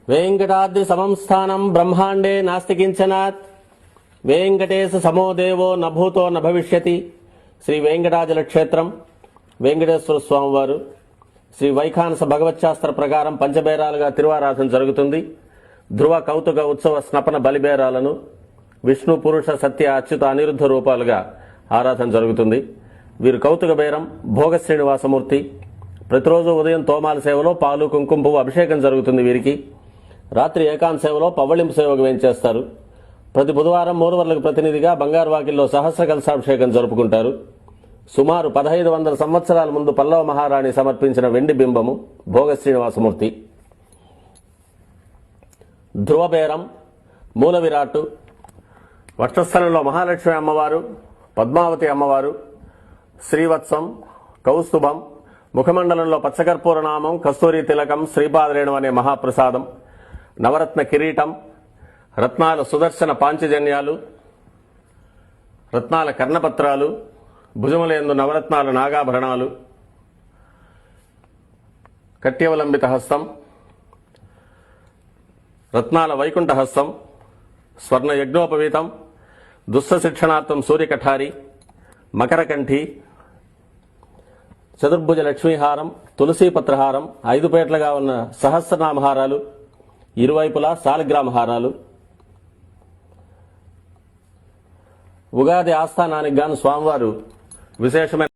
वेंकटाद्रि समं स्थानं ब्रह्मांडे नास्ति किंचनात् वेंकटेश समो देवो न भूतो न भविष्यति श्री वेंकटाचल क्षेत्रम వెంకటేశ్వర స్వామి వారు శ్రీ వైఖానస భగవచ్శాస్త్ర ప్రకారం పంచబేరాలుగా తిరువారాధన జరుగుతుంది. ధ్రువ కౌతుక ఉత్సవ స్నపన బలిబేరాలను విష్ణు పురుష సత్య అచ్యుత అనిరుద్ధ రూపాలుగా ఆరాధన జరుగుతుంది. వీరు కౌతుక బేరం భోగ శ్రీనివాసమూర్తి. ప్రతిరోజు ఉదయం తోమాల సేవలో పాలు కుంకుమ పువ్వు అభిషేకం జరుగుతుంది. వీరికి రాత్రి ఏకాంత సేవలో పవ్వళింపు సేవకు వేయించేస్తారు. ప్రతి బుధవారం మూలవర్లకు ప్రతినిధిగా బంగారు వాకిల్లో సహస్ర కలశాభిషేకం జరుపుకుంటారు. సుమారు 1500 సంవత్సరాల ముందు పల్లవ మహారాణి సమర్పించిన వెండి బింబము భోగ శ్రీనివాసమూర్తి. ధ్రువబేరం మూల విరాట్టు వక్షస్థలంలో మహాలక్ష్మి అమ్మవారు, పద్మావతి అమ్మవారు, శ్రీవత్సం, కౌస్తుభం, ముఖమండలంలో పచ్చకర్పూర నామం, కస్తూరి తిలకం, శ్రీపాదరేణు అనే మహాప్రసాదం, నవరత్న కిరీటం, రత్నాల సుదర్శన పాంచజన్యాలు, రత్నాల కర్ణపత్రాలు, భుజములందు నవరత్నాల నాగాభరణాలు, కట్యవలంబిత హస్తం, రత్నాల వైకుంఠ హస్తం, స్వర్ణ యజ్ఞోపవీతం, దుస్స శిక్షణార్థం సూర్యకఠారి, మకరకంఠి, చతుర్భుజ లక్ష్మీహారం, తులసీపత్రహారం, 5 పేట్లుగా ఉన్న సహస్రనామహారాలు, ఇరువైపులా శాలిగ్రామహారాలు. ఉగాది ఆస్థానానికి గాను స్వామివారు విశేషమైన